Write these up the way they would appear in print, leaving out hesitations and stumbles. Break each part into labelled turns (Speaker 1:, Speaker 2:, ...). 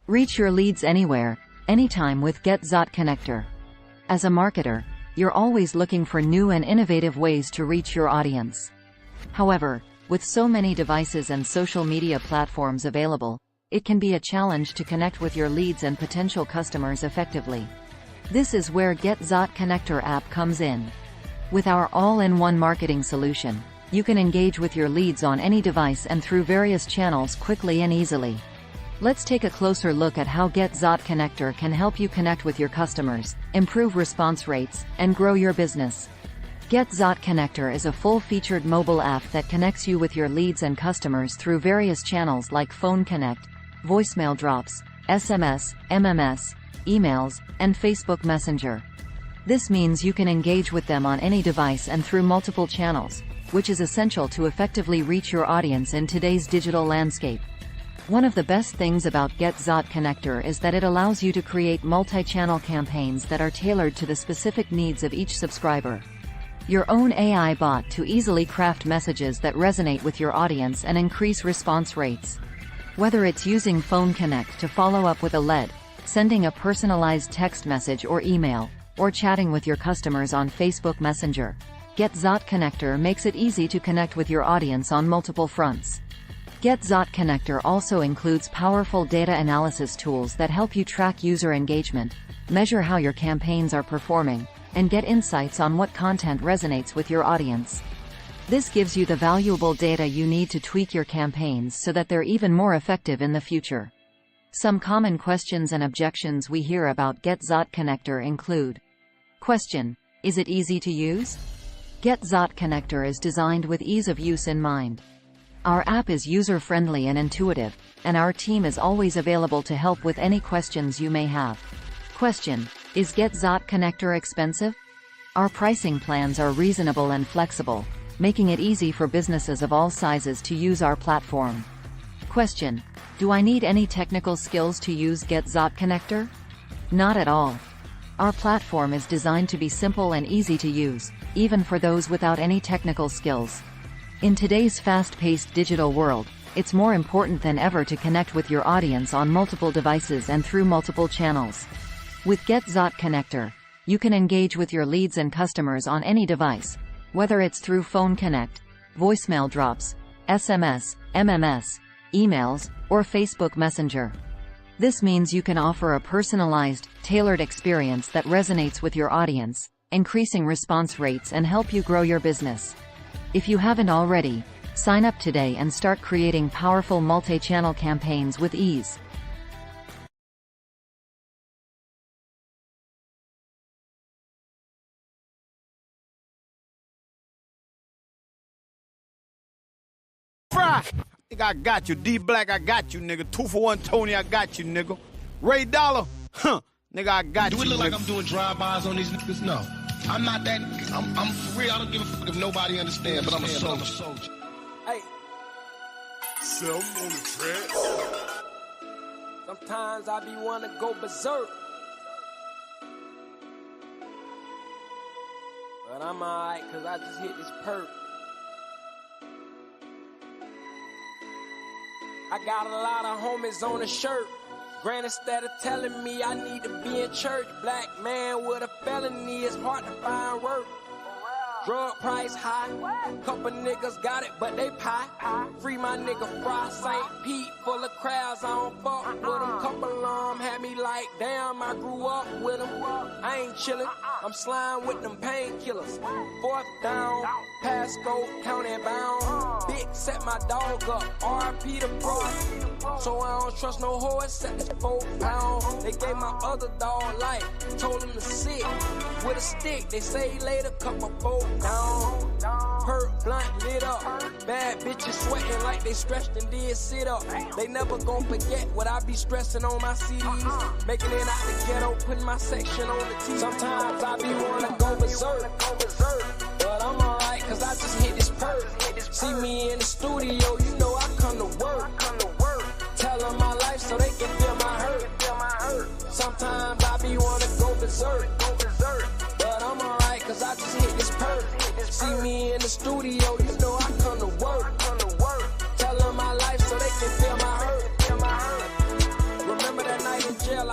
Speaker 1: Reach your leads anywhere, anytime with GetZot Connector. As a marketer, you're always looking for new and innovative ways to reach your audience. However, with so many devices and social media platforms available, it can be a challenge to connect with your leads and potential customers effectively. This is where GetZot Connector app comes in. With our all-in-one marketing solution, you can engage with your leads on any device and through various channels quickly and easily. Let's take a closer look at how GetZot Connector can help you connect with your customers, improve response rates, and grow your business. GetZot Connector is a full-featured mobile app that connects you with your leads and customers through various channels like Phone Connect, voicemail drops, SMS, MMS, emails, and Facebook Messenger. This means you can engage with them on any device and through multiple channels, which is essential to effectively reach your audience in today's digital landscape. One of the best things about GetZot Connector is that it allows you to create multi-channel campaigns that are tailored to the specific needs of each subscriber. Your own AI bot to easily craft messages that resonate with your audience and increase response rates. Whether it's using Phone Connect to follow up with a lead, sending a personalized text message or email, or chatting with your customers on Facebook Messenger, GetZot Connector makes it easy to connect with your audience on multiple fronts. GetZot Connector also includes powerful data analysis tools that help you track user engagement, measure how your campaigns are performing, and get insights on what content resonates with your audience. This gives you the valuable data you need to tweak your campaigns so that they're even more effective in the future. Some common questions and objections we hear about GetZot Connector include: Question: Is it easy to use? GetZot Connector is designed with ease of use in mind. Our app is user-friendly and intuitive, and our team is always available to help with any questions you may have. Question: Is GetZot Connector expensive? Our pricing plans are reasonable and flexible, making it easy for businesses of all sizes to use our platform. Question: Do I need any technical skills to use GetZot Connector? Not at all. Our platform is designed to be simple and easy to use, even for those without any technical skills. In today's fast-paced digital world, it's more important than ever to connect with your audience on multiple devices and through multiple channels. With GetZot Connector, you can engage with your leads and customers on any device, whether it's through Phone Connect, voicemail drops, SMS, MMS, emails, or Facebook Messenger. This means you can offer a personalized, tailored experience that resonates with your audience, increasing response rates and help you grow your business. If you haven't already, sign up today and start creating powerful multi-channel campaigns with ease.
Speaker 2: Fry! Nigga, I got you. D Black, I got you, nigga. 2-for-1 Tony, I got you, nigga. Ray Dollar, nigga, I got you.
Speaker 3: Do it look
Speaker 2: nigga.
Speaker 3: like I'm doing drive-bys on these niggas? No. I'm not that. I'm for real. I don't give a fuck if nobody understands, but I'm a soldier.
Speaker 4: Hey.
Speaker 2: So I'm on the track.
Speaker 4: Sometimes I be wanna go berserk, but I'm alright cause I just hit this perk. I got a lot of homies on the shirt. Granny instead of telling me I need to be in church. Black man with a felony, it's hard to find work. Drug price high, couple niggas got it, but they pie. Free my nigga Fry, St. Pete, full of crowds, I don't fuck with them. Couple of them had me like, damn, I grew up with them. I ain't chillin', I'm slime with them painkillers. Fourth down, Pasco, county bound. Big set my dog up, RP the bro. So I don't trust no horse, set this 4 pound. They gave my other dog life, told him to sit with a stick. They say later, cut my boat down. Hurt, blunt, lit up. Bad bitches sweating like they stretched and did sit up. They never gon' forget what I be stressing on my CDs. Making it out the ghetto, putting my section on the TV. Sometimes I be wanna go berserk, but I'm alright cause I just hit this perk. See me in the studio, you know I come to work. Tell them my life so they can feel my hurt. Sometimes I be wanna go berserk, but I'm alright cause I just hit this perk. See me in the studio, you know I come to work. Tell them my life so they can feel my hurt. Remember that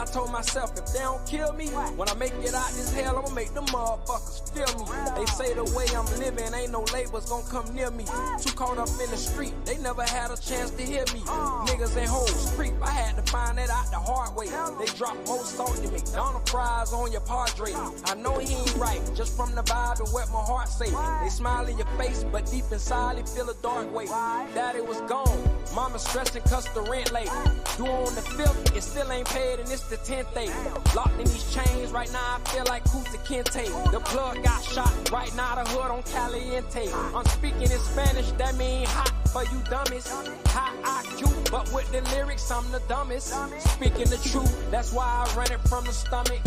Speaker 4: I told myself, if they don't kill me, when I make it out this hell, I'ma make them motherfuckers feel me. They say the way I'm living, ain't no labels gon' come near me. Too caught up in the street, they never had a chance to hear me. Niggas and hoes creep, I had to find that out the hard way. They drop more salt than McDonald's fries on your Padre. I know he ain't right, just from the vibe and what my heart say. They smile in your face, but deep inside they feel a dark way. Daddy was gone, mama stressing cause the rent late. You on the 5th, it still ain't paid and it's the 10th day. Locked in these chains, right now I feel like Kunta Kinte. The plug got shot, right now the hood on Caliente. I'm speaking in Spanish, that mean hot for you dummies. High IQ, but with the lyrics I'm the dumbest. Speaking the truth, that's why I run it from the stomach.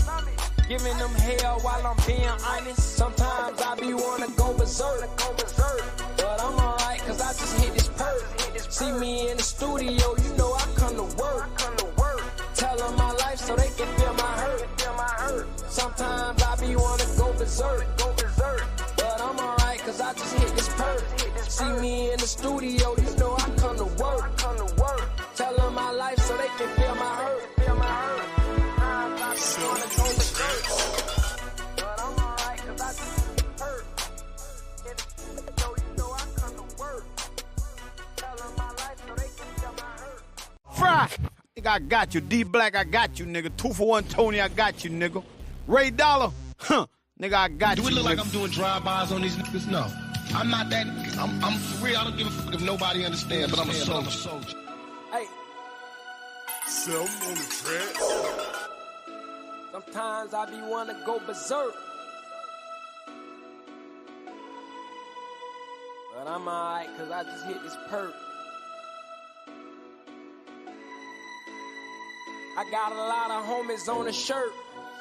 Speaker 4: Giving them hell while I'm being honest. Sometimes I be wanna go berserk, but I'm alright cause I just hit this perk. See me in the studio, you know I come to work. Tell them my life so they can feel my hurt. Sometimes I be wanna go berserk, but I'm alright cause I just hit this perk. See me in the studio, you know I come to work. Tell them my life so they can feel my hurt. But I'm alright cause I just hit this perk. In the studio, you know I come to work. Tell them my life so they can feel my hurt.
Speaker 2: Fry! Nigga, I got you. D Black, I got you, nigga. 2 for 1 Tony, I got you, nigga. Ray Dollar, nigga, I got you.
Speaker 3: Do it look
Speaker 2: nigga.
Speaker 3: like I'm doing drive-bys on these niggas? No. I'm not that. I'm for real. I don't give a fuck if nobody understands, but I'm a soldier.
Speaker 4: Hey,
Speaker 5: Something on the track.
Speaker 4: sometimes I be wanna go berserk, but I'm alright cause I just hit this perk. I got a lot of homies on the shirt.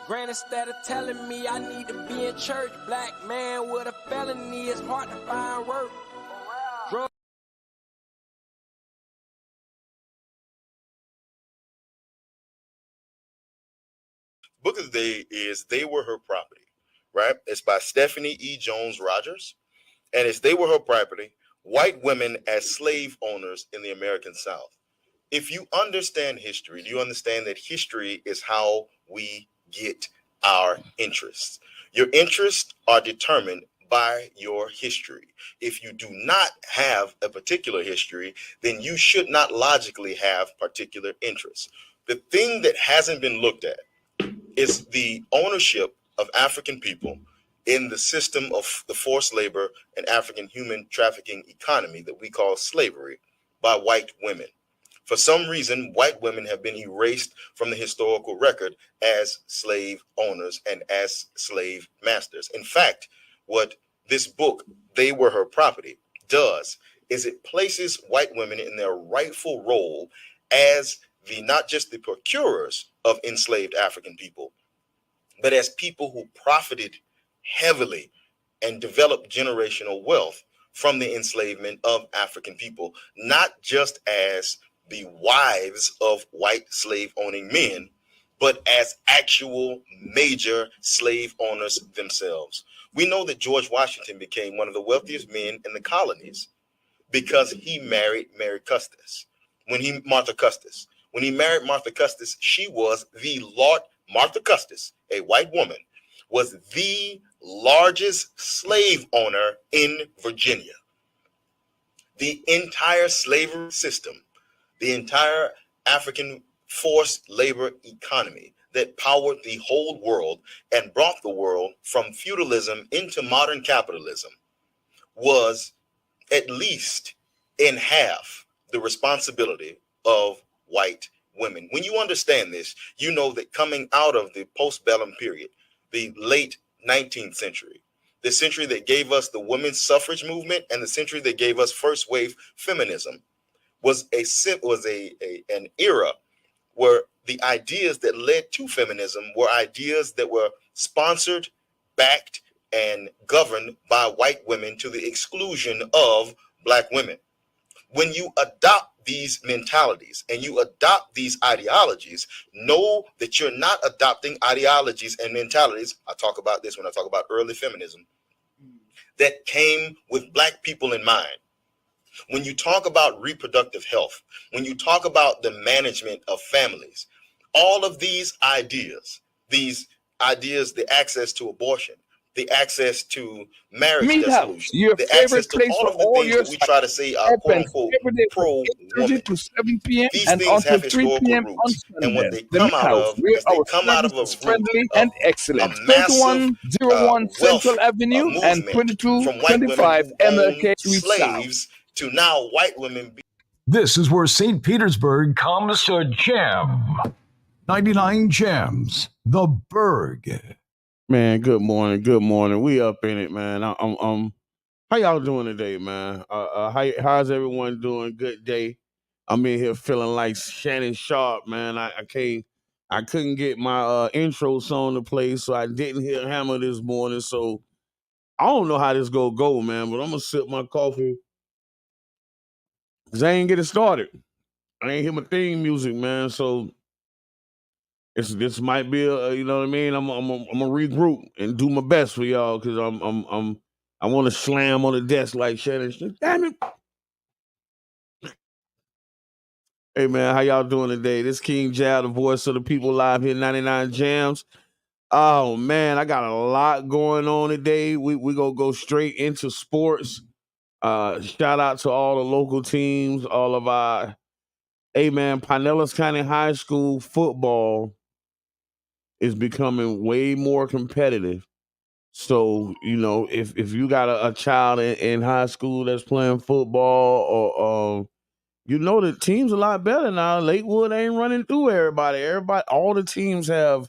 Speaker 4: Granny instead of telling me I need to be in church. Black man with a felony, it's hard to find work. Drug
Speaker 5: Book of the day is They Were Her Property, right? It's by Stephanie E. Jones Rogers. And it's They Were Her Property, White Women as Slave Owners in the American South. If you understand history, you understand that history is how we get our interests. Your interests are determined by your history. If you do not have a particular history, then you should not logically have particular interests. The thing that hasn't been looked at is the ownership of African people in the system of the forced labor and African human trafficking economy that we call slavery by white women. For some reason, white women have been erased from the historical record as slave owners and as slave masters. In fact, what this book, They Were Her Property, does is it places white women in their rightful role as the not just the procurers of enslaved African people, but as people who profited heavily and developed generational wealth from the enslavement of African people, not just as the wives of white slave owning men, but as actual major slave owners themselves. We know that George Washington became one of the wealthiest men in the colonies because he married Martha Custis. When he married Martha Custis, she was Martha Custis, a white woman, was the largest slave owner in Virginia. The entire slavery system, the entire African forced labor economy that powered the whole world and brought the world from feudalism into modern capitalism was at least in half the responsibility of white women. When you understand this, you know that coming out of the postbellum period, the late 19th century, the century that gave us the women's suffrage movement and the century that gave us first wave feminism, was an era where the ideas that led to feminism were ideas that were sponsored, backed, and governed by white women to the exclusion of black women. When you adopt these mentalities and you adopt these ideologies, know that you're not adopting ideologies and mentalities. I talk about this when I talk about early feminism that came with black people in mind. When you talk about reproductive health, when you talk about the management of families, All of these ideas, the access to abortion, the access to marriage
Speaker 6: Meat House,
Speaker 5: dissolution,
Speaker 6: your
Speaker 5: the access
Speaker 6: favorite
Speaker 5: to
Speaker 6: place
Speaker 5: all
Speaker 6: for
Speaker 5: of the
Speaker 6: all
Speaker 5: things
Speaker 6: your
Speaker 5: that we try to say are quote
Speaker 6: opens
Speaker 5: unquote
Speaker 6: every day from
Speaker 5: pro
Speaker 6: 8:30
Speaker 5: woman.
Speaker 6: to 7 p.m.
Speaker 5: These
Speaker 6: and
Speaker 5: things
Speaker 6: until
Speaker 5: have
Speaker 6: 3
Speaker 5: historical
Speaker 6: p.m. on
Speaker 5: roots, and what
Speaker 6: Sundays.
Speaker 5: they
Speaker 6: The
Speaker 5: come
Speaker 6: Meat
Speaker 5: out
Speaker 6: House,
Speaker 5: of
Speaker 6: where
Speaker 5: is they
Speaker 6: our
Speaker 5: come out of
Speaker 6: service
Speaker 5: a
Speaker 6: is
Speaker 5: root
Speaker 6: friendly
Speaker 5: of
Speaker 6: and excellent.
Speaker 5: a massive
Speaker 6: 2101
Speaker 5: wealth
Speaker 6: Central Avenue and
Speaker 5: movement from white women
Speaker 6: 2225
Speaker 5: who own
Speaker 6: MLK Suite South.
Speaker 5: slaves to now white women.
Speaker 7: This is where St. Petersburg comes to jam. 99 Jams, the Berg.
Speaker 8: Man, good morning. Good morning. We up in it, man. How y'all doing today, man? How's everyone doing? Good day. I'm in here feeling like Shannon Sharp, man. I couldn't get my intro song to play, so I didn't hear Hammer this morning. So I don't know how this go, man. But I'm gonna sip my coffee because I ain't get it started. I ain't hear my theme music, man. So this might be you know what I mean. I'm gonna regroup and do my best for y'all because I want to slam on the desk like Shannon. Damn it! Hey man, how y'all doing today? This King Jal, the voice of the people, live here 99 Jams. Oh man, I got a lot going on today. We gonna go straight into sports. Shout out to all the local teams, all of our. Hey man, Pinellas County High School football is becoming way more competitive. So, you know, if you got a child in high school that's playing football or you know the team's a lot better now. Lakewood ain't running through everybody. All the teams have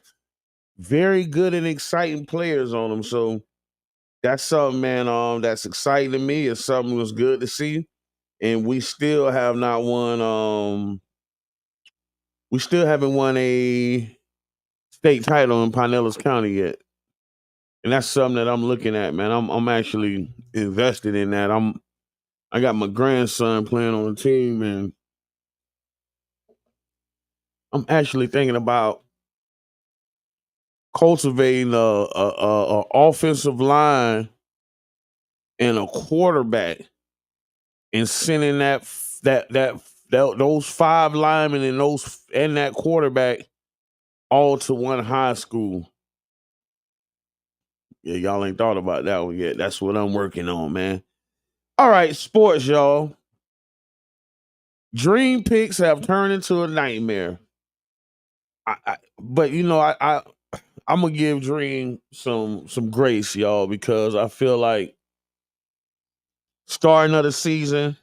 Speaker 8: very good and exciting players on them. So that's something, man, that's exciting to me. It's something that's good to see. And we still have not won we still haven't won a state title in Pinellas County yet. And that's something that I'm looking at, man. I'm actually invested in that. I got my grandson playing on the team, and I'm actually thinking about cultivating a offensive line and a quarterback, and sending those five linemen and that quarterback all to one high school. Yeah, y'all ain't thought about that one yet. That's what I'm working on, man. All right, sports, y'all. Dream picks have turned into a nightmare. But you know, I'm gonna give Dream some grace, y'all, because I feel like starting of the season,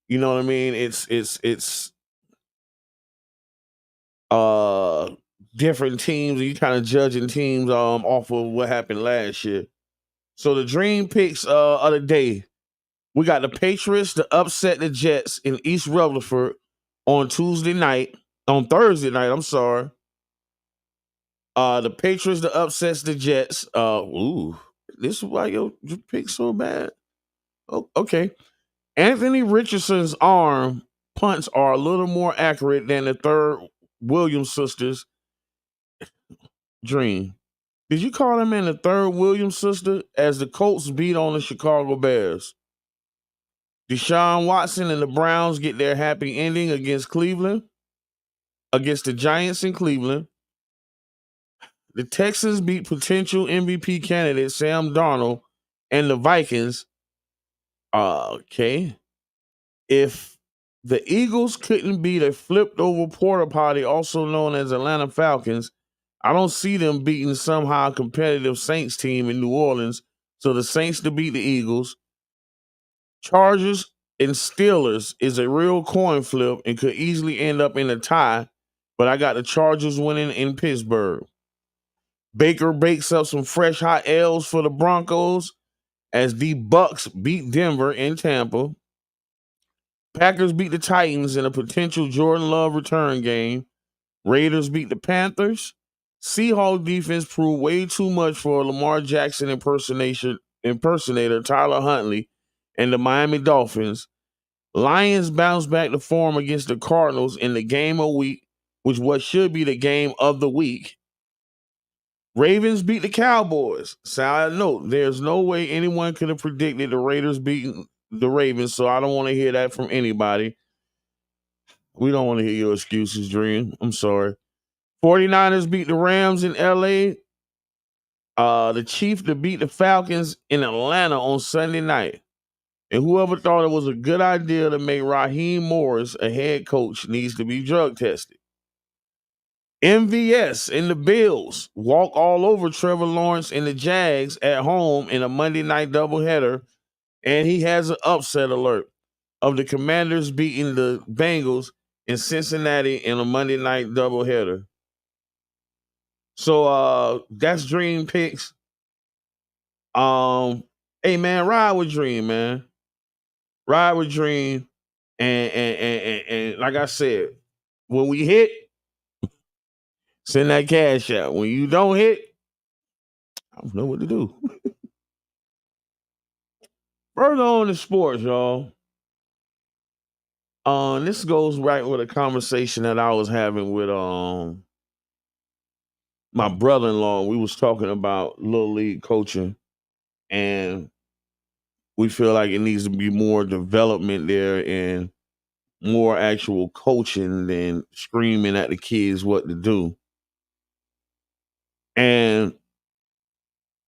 Speaker 8: you know what I mean? It's different teams, and you kind of judging teams off of what happened last year. So the Dream picks of the day. We got the Patriots to upset the Jets in East Rutherford on Thursday night. I'm sorry. The Patriots to upsets the Jets. This is why your pick so bad. Oh, okay. Anthony Richardson's arm punts are a little more accurate than the third Williams sisters' Dream. Did you call him in the third Williams sister as the Colts beat on the Chicago Bears? Deshaun Watson and the Browns get their happy ending against the Giants in Cleveland. The Texans beat potential MVP candidate Sam Darnold and the Vikings. Okay. If the Eagles couldn't beat a flipped over porta potty, also known as Atlanta Falcons, I don't see them beating somehow competitive Saints team in New Orleans. So the Saints to beat the Eagles. Chargers and Steelers is a real coin flip and could easily end up in a tie, but I got the Chargers winning in Pittsburgh. Baker bakes up some fresh hot L's for the Broncos as the Bucks beat Denver in Tampa. Packers beat the Titans in a potential Jordan Love return game. Raiders beat the Panthers. Seahawks defense proved way too much for Lamar Jackson impersonator Tyler Huntley and the Miami Dolphins. Lions bounce back to form against the Cardinals in the game of week, which what should be the game of the week. Ravens beat the Cowboys. Side note, there's no way anyone could have predicted the Raiders beating the Ravens, so I don't want to hear that from anybody. We don't want to hear your excuses, Dream. I'm sorry. 49ers beat the Rams in LA. The Chiefs to beat the Falcons in Atlanta on Sunday night. And whoever thought it was a good idea to make Raheem Morris a head coach needs to be drug tested. MVS and the Bills walk all over Trevor Lawrence and the Jags at home in a Monday night doubleheader. And he has an upset alert of the Commanders beating the Bengals in Cincinnati in a Monday night doubleheader. So that's Dream picks. Hey man, ride with Dream, man. Ride with Dream. And like I said, when we hit, send that cash out. When you don't hit, I don't know what to do. Further on to sports, y'all. This goes right with a conversation that I was having with my brother-in-law. We was talking about little league coaching, and we feel like it needs to be more development there and more actual coaching than screaming at the kids what to do. And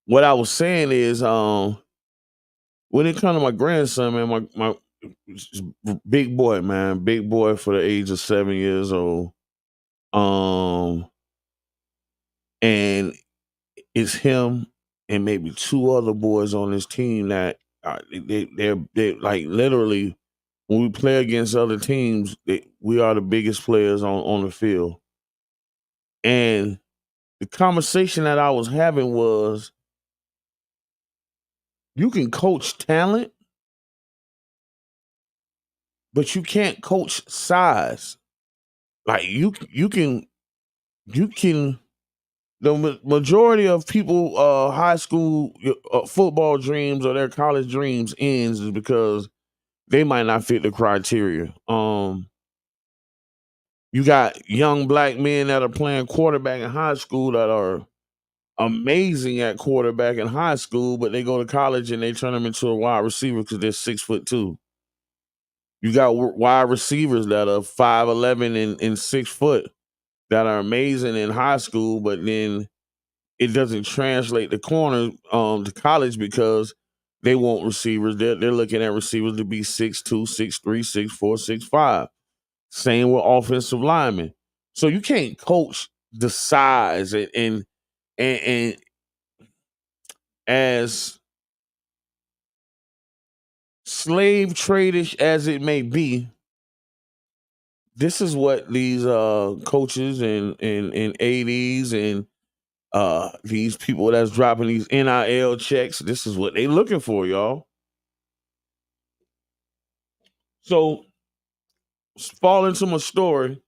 Speaker 8: what I was saying is, when it comes to my grandson, man, my big boy, man, big boy for the age of 7 years old. And it's him and maybe two other boys on this team that they're like literally when we play against other teams, we are the biggest players on the field. And the conversation that I was having was, you can coach talent, but you can't coach size. Like you can the majority of people high school football dreams or their college dreams ends is because they might not fit the criteria. You got young black men that are playing quarterback in high school that are amazing at quarterback in high school, but they go to college and they turn them into a wide receiver because they're 6'2". You got wide receivers that are 5'11" and 6 foot that are amazing in high school, but then it doesn't translate the corner to college because they want receivers. They're looking at receivers to be 6'2", 6'3", 6'4", 6'5". Same with offensive linemen. So you can't coach the size and as slave trade-ish as it may be, this is what these coaches and ADs and these people that's dropping these NIL checks, this is what they looking for, y'all. So fall into my story.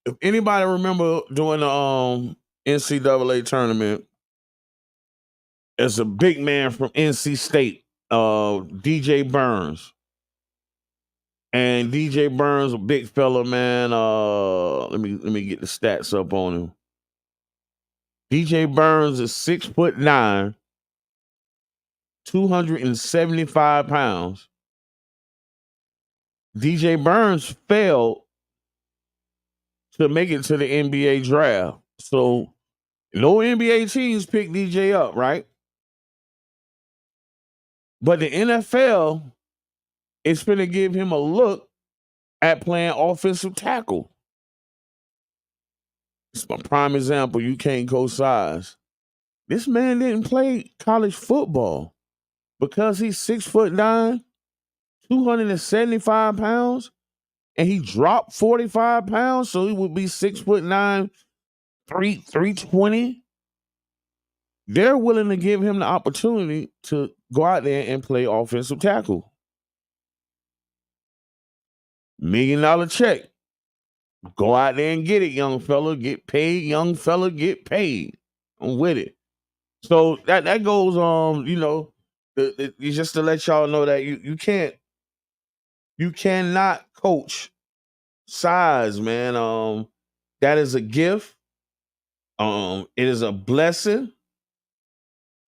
Speaker 8: If anybody remember doing the NCAA tournament, as a big man from NC State, DJ Burns. And DJ Burns, a big fella, man. Let me get the stats up on him. DJ Burns is 6'9", 275 pounds. DJ Burns failed to make it to the NBA draft. So no NBA teams picked DJ up, right? But the NFL is going to give him a look at playing offensive tackle. It's my prime example. You can't go size. This man didn't play college football because he's 6'9", 275 pounds, and he dropped 45 pounds, so he would be 6'9", 320. They're willing to give him the opportunity to go out there and play offensive tackle. $1 million check. Go out there and get it, young fella. Get paid, young fella. Get paid. I'm with it. So that goes just to let y'all know that you cannot coach size, man. That is a gift. It is a blessing.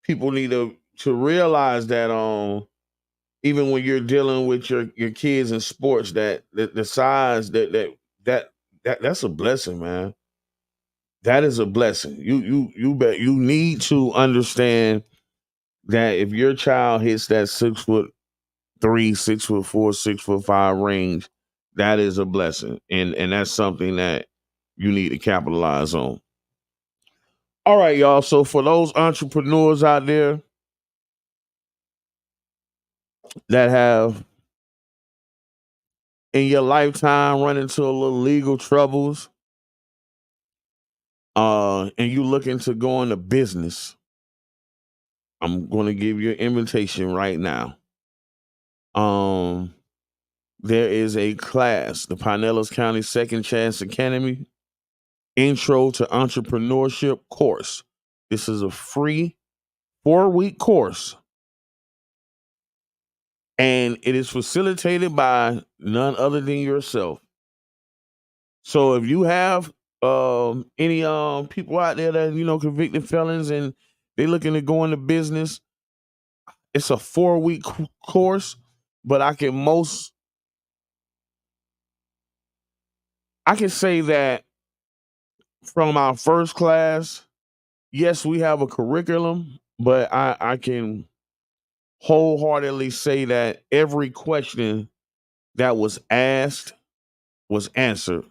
Speaker 8: People need to realize that even when you're dealing with your kids in sports, that the size that's a blessing, man. That is a blessing. You bet you need to understand that if your child hits that 6'3", 6'4", 6'5" range, that is a blessing, and that's something that you need to capitalize on. All right, y'all. So for those entrepreneurs out there that have in your lifetime run into a little legal troubles, and you looking to go into business, I'm going to give you an invitation right now. There is a class, the Pinellas County Second Chance Academy Intro to Entrepreneurship course. This is a free 4-week course, and it is facilitated by none other than yourself. So if you have any people out there that convicted felons and they looking to go into business, it's a 4-week course, but I can say that from our first class, yes, we have a curriculum, but I can wholeheartedly say that every question that was asked was answered.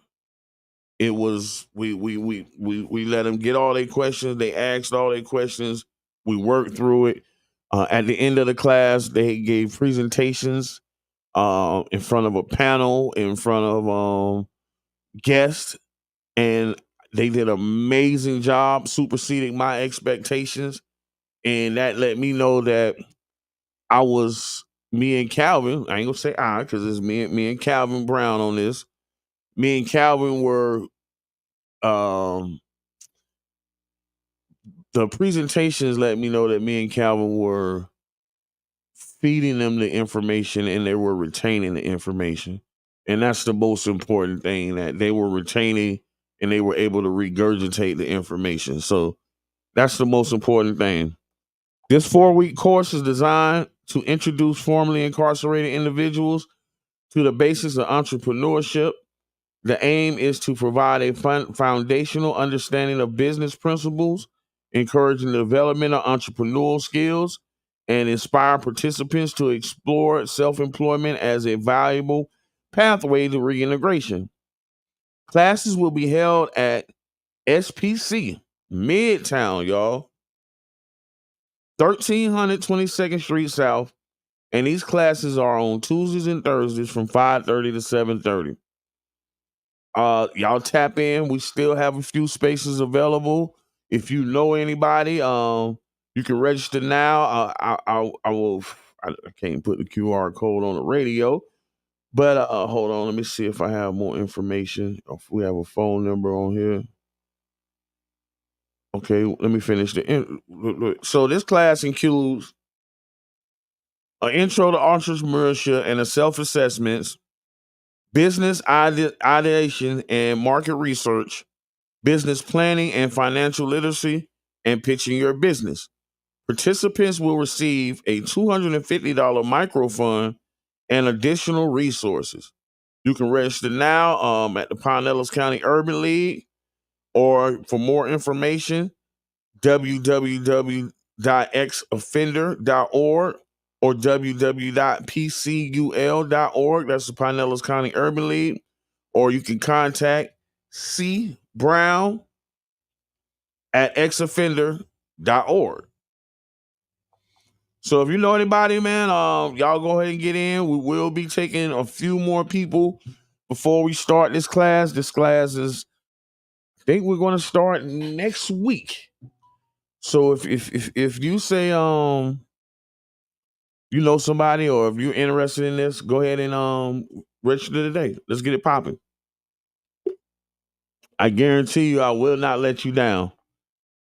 Speaker 8: It was we let them get all their questions. They asked all their questions. We worked through it. At the end of the class, they gave presentations in front of a panel, in front of guests, and they did an amazing job, superseding my expectations. And that let me know that me and Calvin. I ain't gonna say I, because it's me and Calvin Brown on this. Me and Calvin were the presentations let me know that me and Calvin were feeding them the information and they were retaining the information. And that's the most important thing, that they were retaining and they were able to regurgitate the information. So that's the most important thing. This 4-week course is designed to introduce formerly incarcerated individuals to the basics of entrepreneurship. The aim is to provide a foundational understanding of business principles, encouraging the development of entrepreneurial skills, and inspire participants to explore self-employment as a valuable pathway to reintegration. Classes will be held at SPC, Midtown, y'all, 1300 22nd Street South, and these classes are on Tuesdays and Thursdays from 5:30 to 7:30. Y'all tap in. We still have a few spaces available. If you know anybody, you can register now. I will. I can't put the QR code on the radio, but hold on. Let me see if I have more information. If we have a phone number on here. Okay, let me finish So this class includes an intro to entrepreneurship and a self-assessments, business ideation and market research, business planning and financial literacy, and pitching your business. Participants will receive a $250 microfund and additional resources. You can register now at the Pinellas County Urban League, or for more information, www.xoffender.org or www.pcul.org. That's the Pinellas County Urban League. Or you can contact C. Brown at xoffender.org. So if you know anybody, man, y'all go ahead and get in. We will be taking a few more people before we start this class. This class is, I think we're going to start next week. So if you say you know somebody, or if you're interested in this, go ahead and register today. Let's get it popping. I guarantee you I will not let you down.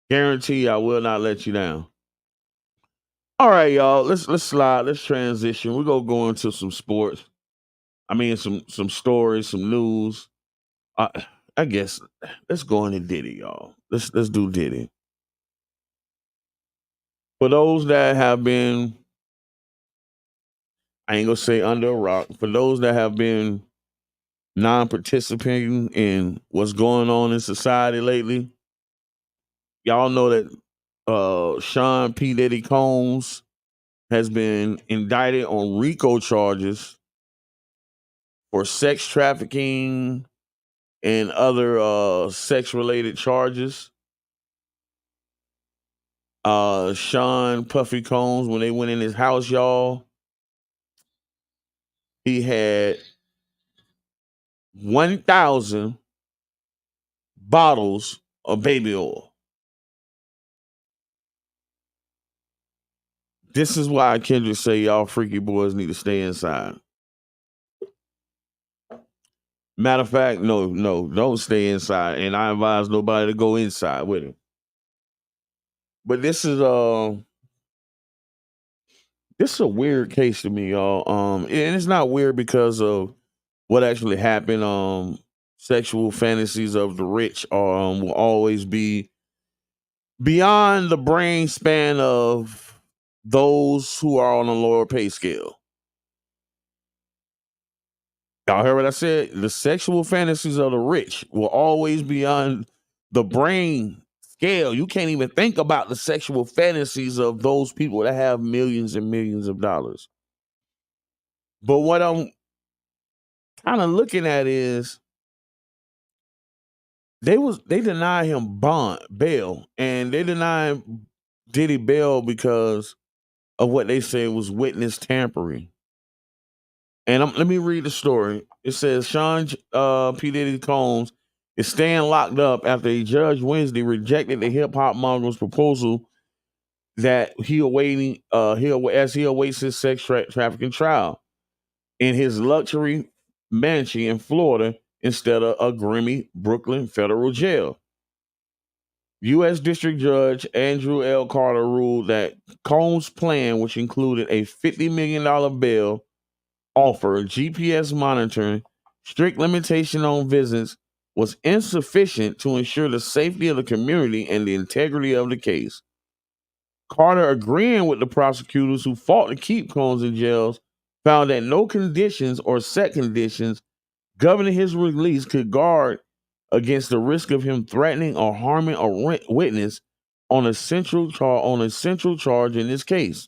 Speaker 8: Guarantee you I will not let you down. All right, y'all. Let's slide. Let's transition. We're gonna go into some sports. I mean, some stories, some news. I guess let's go into Diddy, y'all. Let's do Diddy. For those that have been I ain't gonna say under a rock. For those that have been non-participating in what's going on in society lately, y'all know that Sean P. Diddy Combs has been indicted on RICO charges for sex trafficking and other sex-related charges. Sean Puffy Combs, when they went in his house, y'all, he had 1,000 bottles of baby oil. This is why Kendrick say y'all freaky boys need to stay inside. Matter of fact, no, don't stay inside. And I advise nobody to go inside with him. But this is a weird case to me, y'all. And it's not weird because of what actually happened. Sexual fantasies of the rich will always be beyond the brain span of those who are on a lower pay scale. Y'all heard what I said? The sexual fantasies of the rich will always be on the brain scale. You can't even think about the sexual fantasies of those people that have millions and millions of dollars. But what I'm kind of looking at is they denied him bail, and they denied Diddy bail because of what they say was witness tampering. And let me read the story. It says Sean P. Diddy Combs is staying locked up after a judge Wednesday rejected the hip hop mogul's proposal that as he awaits his sex trafficking trial in his luxury mansion in Florida instead of a grimy Brooklyn federal jail. U.S. District Judge Andrew L. Carter ruled that Combs' plan, which included a $50 million bail offer, GPS monitoring, strict limitation on visits, was insufficient to ensure the safety of the community and the integrity of the case. Carter, agreeing with the prosecutors who fought to keep Combs in jails, found that no conditions or set conditions governing his release could guard against the risk of him threatening or harming a witness on a central charge in this case.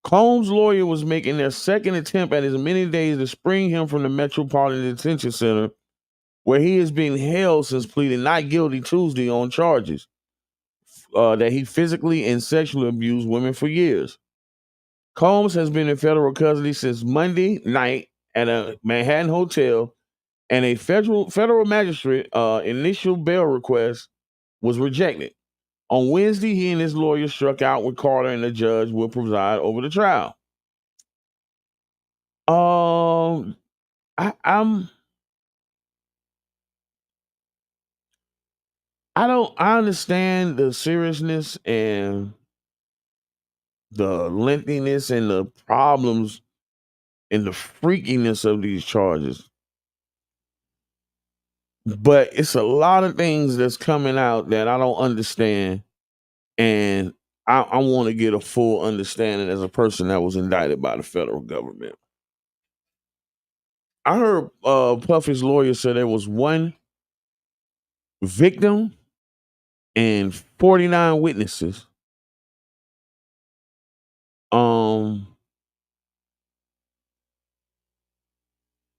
Speaker 8: Combs' lawyer was making their second attempt at as many days to spring him from the Metropolitan Detention Center, where he is being held since pleading not guilty Tuesday on charges that he physically and sexually abused women for years. Combs has been in federal custody since Monday night at a Manhattan hotel, and a federal magistrate initial bail request was rejected. On Wednesday, he and his lawyer struck out with Carter, and the judge will preside over the trial. I understand the seriousness and the lengthiness and the problems and the freakiness of these charges. But it's a lot of things that's coming out that I don't understand. And I want to get a full understanding as a person that was indicted by the federal government. I heard Puffy's lawyer say there was one victim and 49 witnesses.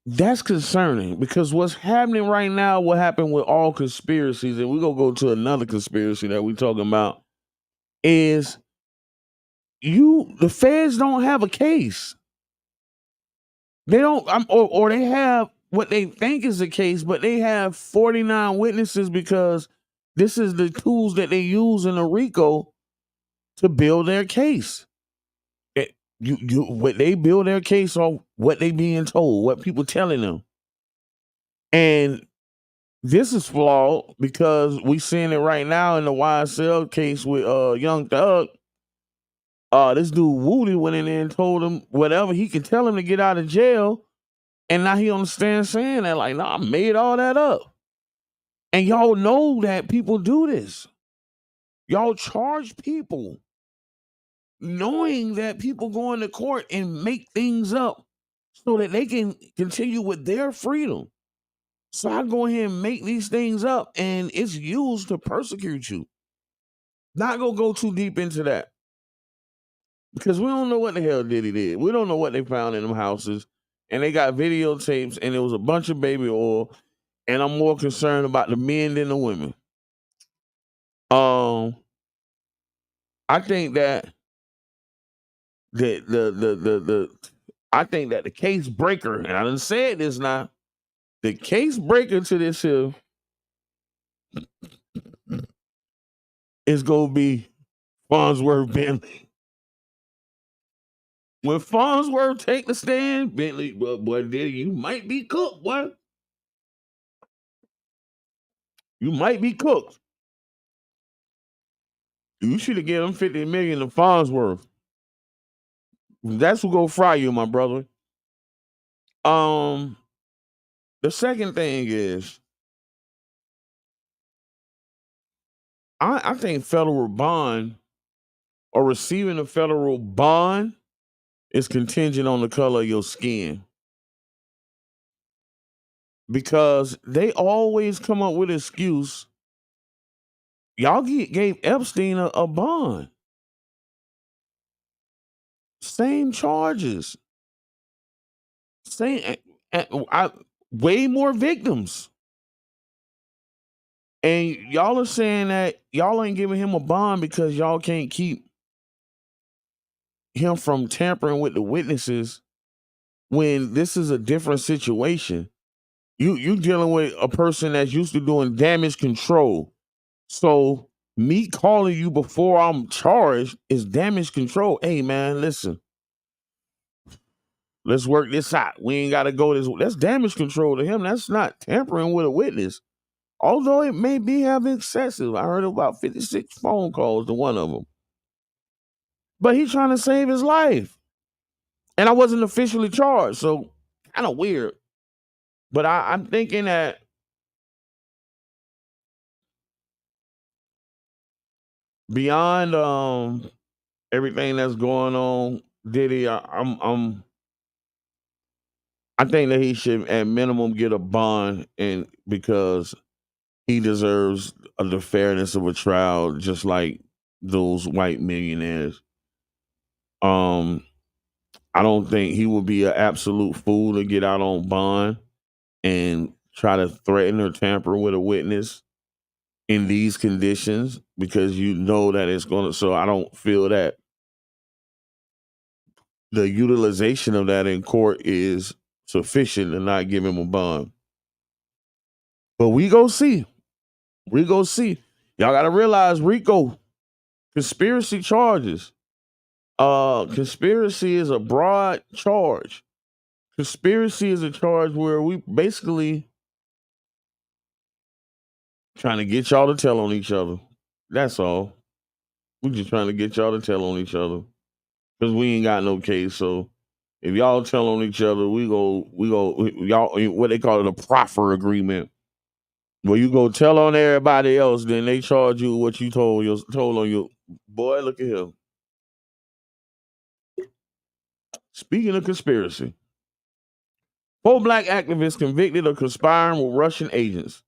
Speaker 8: That's concerning because what's happening right now, what happened with all conspiracies, and we're going to go to another conspiracy that we're talking about, is the feds don't have a case. They don't, or they have what they think is the case, but they have 49 witnesses because this is the tools that they use in a RICO to build their case. What they build their case on what they being told, what people telling them. And this is flawed because we seeing it right now in the YSL case with Young Thug. This dude Woody went in there and told him whatever he could tell him to get out of jail. And now he on the stand saying that, like, I made all that up. And y'all know that people do this. Y'all charge people. knowing that people go into court and make things up so that they can continue with their freedom. So I go ahead and make these things up, and it's used to persecute you. Not gonna go too deep into that because we don't know what the hell Diddy did. We don't know what they found in them houses, and they got videotapes, and it was a bunch of baby oil. And I'm more concerned about the men than the women. I think that I think that the case breaker, and I done said this now, the case breaker to this here is gonna be Farnsworth Bentley. When Farnsworth take the stand, Bentley, boy, Diddy, you might be cooked, boy. You might be cooked. You should have given him $50 million to Farnsworth. That's who gonna fry you, my brother. The second thing is, I think federal bond or receiving a federal bond is contingent on the color of your skin. Because they always come up with an excuse. Y'all gave Epstein a bond. Same charges. Same, way more victims. And y'all are saying that y'all ain't giving him a bond because y'all can't keep him from tampering with the witnesses when this is a different situation. You dealing with a person that's used to doing damage control. So me calling you before I'm charged is damage control. Hey man, listen. Let's work this out. We ain't gotta go this way. That's damage control to him. That's not tampering with a witness. Although it may be having excessive. I heard about 56 phone calls to one of them. But he's trying to save his life. And I wasn't officially charged, so kind of weird. But I'm thinking that beyond everything that's going on, Diddy, I think that he should at minimum get a bond, and because he deserves the fairness of a trial, just like those white millionaires. I don't think he would be an absolute fool to get out on bond and try to threaten or tamper with a witness in these conditions, because you know that it's going to. So I don't feel that the utilization of that in court is sufficient to not give him a bond. But we go see. We go see. Y'all got to realize RICO conspiracy charges. Conspiracy is a broad charge. Conspiracy is a charge where we basically trying to get y'all to tell on each other. That's all. We just trying to get y'all to tell on each other because we ain't got no case. So if y'all tell on each other, we go y'all, what they call it, a proffer agreement. Well, you go tell on everybody else, then they charge you what you told on your boy. Look at him. Speaking of conspiracy, 4 black activists convicted of conspiring with Russian agents.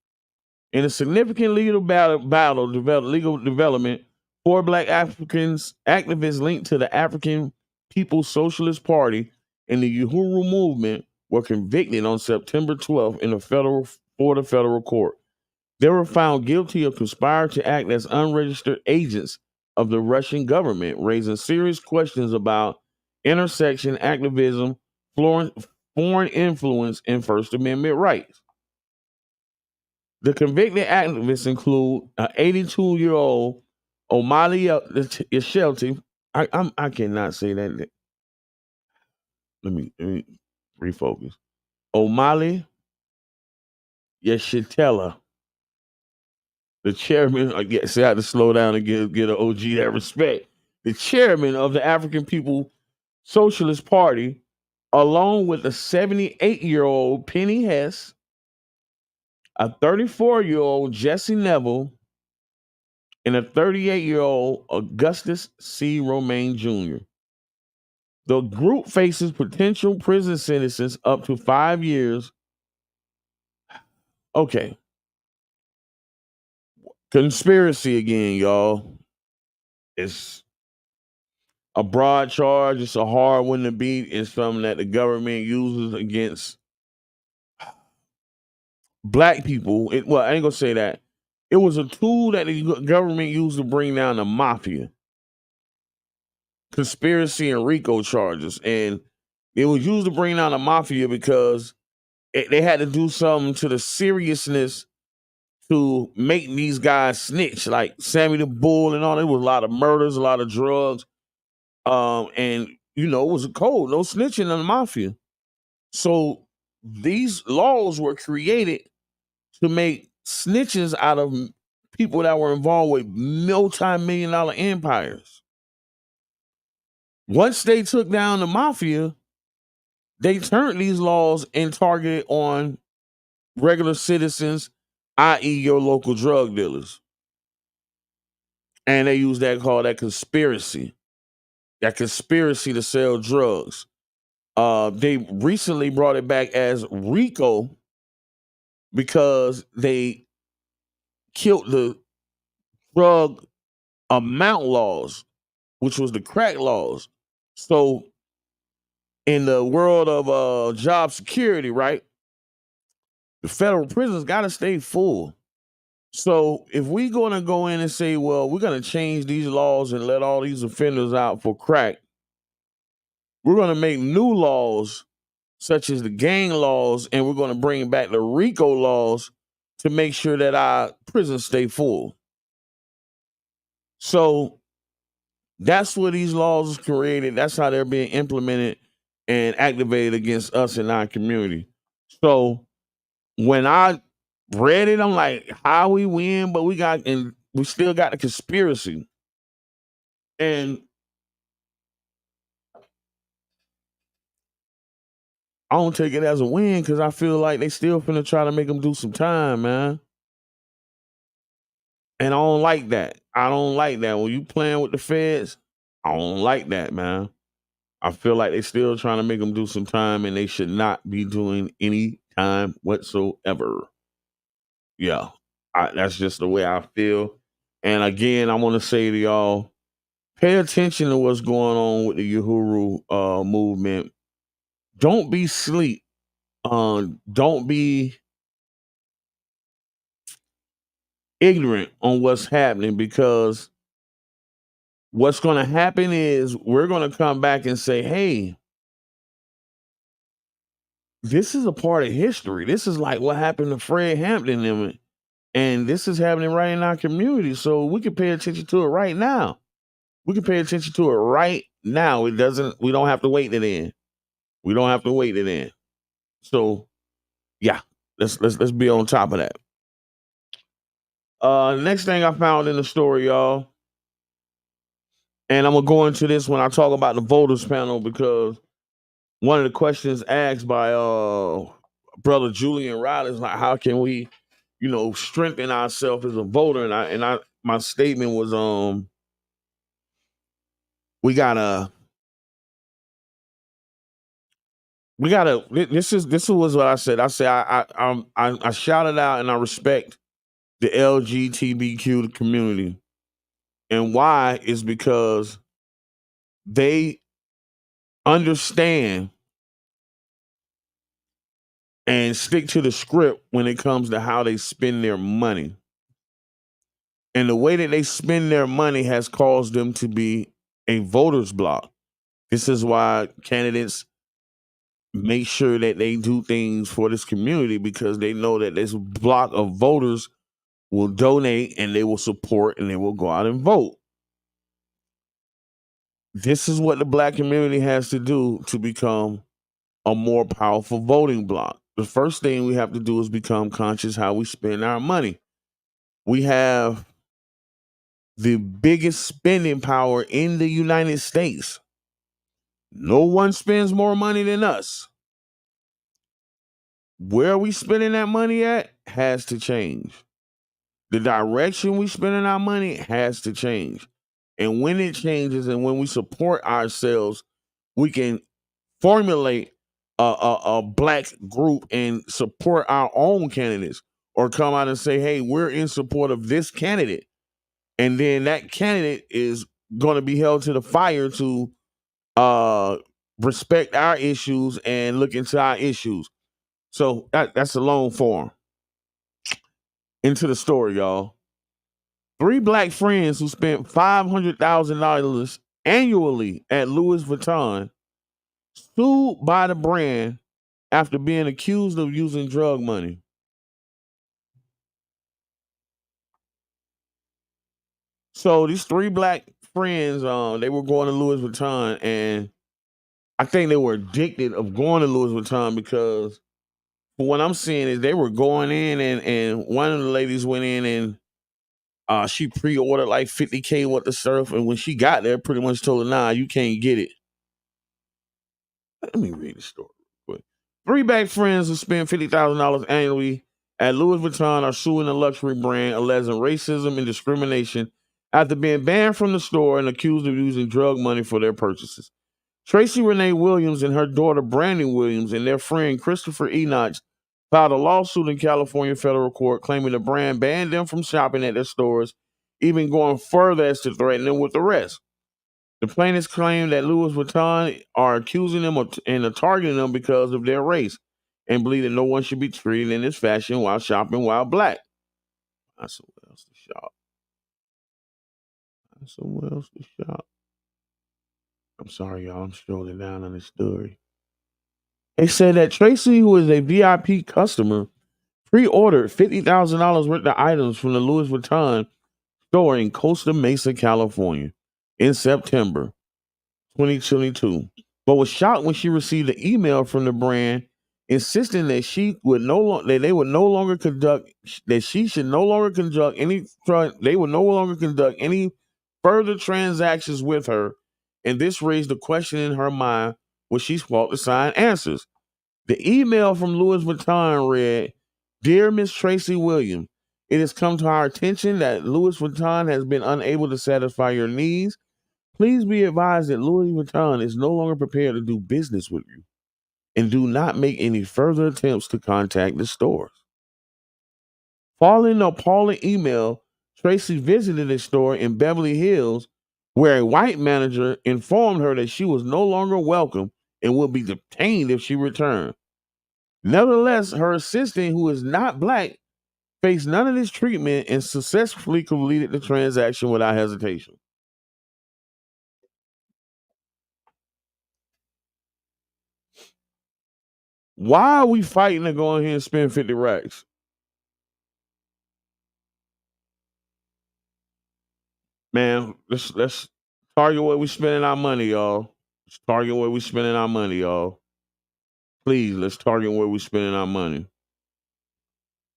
Speaker 8: In a significant legal legal development, 4 black activists linked to the African People's Socialist Party and the Uhuru movement were convicted on September 12th in the Florida federal court. They were found guilty of conspiring to act as unregistered agents of the Russian government, raising serious questions about intersection activism, foreign influence, and First Amendment rights. The convicted activists include an 82-year-old Omali Yeshelti. I cannot say that. Let me refocus. Omali Yeshitela, the chairman. I guess I had to slow down and get an OG that respect. The chairman of the African People Socialist Party, along with a 78-year-old Penny Hess, a 34-year-old Jesse Neville, and a 38-year-old Augustus C. Romaine Jr. The group faces potential prison sentences up to 5 years. Okay. Conspiracy again, y'all. It's a broad charge. It's a hard one to beat. It's something that the government uses against black people. Well, I ain't gonna say that. It was a tool that the government used to bring down the mafia, conspiracy and RICO charges, and it was used to bring down the mafia because they had to do something to the seriousness to make these guys snitch, like Sammy the Bull and all. There was a lot of murders, a lot of drugs, and it was a code, no snitching in the mafia. So these laws were created to make snitches out of people that were involved with multi-million-dollar empires. Once they took down the mafia, they turned these laws and targeted on regular citizens, i.e. your local drug dealers. And they use that conspiracy to sell drugs. They recently brought it back as RICO because they killed the drug amount laws, which was the crack laws. So in the world of job security, right, the federal prisons got to stay full. So if we're going to go in and say, well, we're going to change these laws and let all these offenders out for crack, we're going to make new laws such as the gang laws, and we're going to bring back the RICO laws to make sure that our prisons stay full. So that's where these laws are created. That's how they're being implemented and activated against us in our community. So when I read it, I'm like, how we win, but we still got the conspiracy. And I don't take it as a win because I feel like they still finna try to make them do some time, man. And I don't like that. I don't like that. When you playing with the feds, I don't like that, man. I feel like they still trying to make them do some time and they should not be doing any time whatsoever. Yeah, that's just the way I feel. And again, I want to say to y'all, pay attention to what's going on with the Uhuru movement. Don't be sleep. Don't be ignorant on what's happening, because what's going to happen is we're going to come back and say, hey, this is a part of history. This is like what happened to Fred Hampton, and this is happening right in our community. So we can pay attention to it right now. We can pay attention to it right now. We don't have to wait to the end. We don't have to wait to the end. So yeah, let's be on top of that. Next thing I found in the story, y'all, and I'm gonna go into this when I talk about the voters panel, because one of the questions asked by brother Julian Riley is like, how can we, strengthen ourselves as a voter? And my statement was, we gotta. This was what I said. I said I shouted out and I respect the LGBTQ community, and why is because they understand and stick to the script when it comes to how they spend their money. And the way that they spend their money has caused them to be a voter's block. This is why candidates make sure that they do things for this community, because they know that this block of voters will donate and they will support and they will go out and vote. This is what the black community has to do to become a more powerful voting bloc. The first thing we have to do is become conscious how we spend our money. We have the biggest spending power in the United States. No one spends more money than us. Where are we spending that money at has to change. The direction we spending our money has to change. And when it changes and when we support ourselves, we can formulate a black group and support our own candidates or come out and say, hey, we're in support of this candidate. And then that candidate is going to be held to the fire to uh, respect our issues and look into our issues. So that's a long form. Into the story, y'all. 3 black friends who spent $500,000 annually at Louis Vuitton sued by the brand after being accused of using drug money. So these 3 black friends, they were going to Louis Vuitton, and I think they were addicted of going to Louis Vuitton because what I'm seeing is they were going in, and one of the ladies went in and she pre-ordered like 50K worth of stuff, and when she got there, pretty much told her, nah, you can't get it. Let me read the story real quick. 3 black friends who spend $50,000 annually at Louis Vuitton are suing the luxury brand, alleging racism and discrimination after being banned from the store and accused of using drug money for their purchases. Tracy Renee Williams and her daughter Brandon Williams and their friend Christopher Enoch filed a lawsuit in California federal court claiming the brand banned them from shopping at their stores, even going further as to threaten them with arrest. The plaintiffs claim that Louis Vuitton are accusing them and targeting them because of their race and believe that no one should be treated in this fashion while shopping while black. Find somewhere else to shop. Find somewhere else to shop. I'm sorry, y'all. I'm strolling down on the story. They said that Tracy, who is a VIP customer, pre-ordered $50,000 worth of items from the Louis Vuitton store in Costa Mesa, California in September 2022, but was shocked when she received an email from the brand insisting that she would no longer that they would no longer conduct that she should no longer conduct any they would no longer conduct any further transactions with her, and this raised a question in her mind which she sought to sign answers. The email from Louis Vuitton read, "Dear Miss Tracy Williams, it has come to our attention that Louis Vuitton has been unable to satisfy your needs. Please be advised that Louis Vuitton is no longer prepared to do business with you and do not make any further attempts to contact the stores." Following the appalling email, Tracy visited a store in Beverly Hills where a white manager informed her that she was no longer welcome and would be detained if she returned. Nevertheless, her assistant, who is not black, faced none of this treatment and successfully completed the transaction without hesitation. Why are we fighting to go in here and spend 50 racks? Man, let's target where we spending our money, y'all. Let's target where we spending our money, y'all. Please, let's target where we spending our money.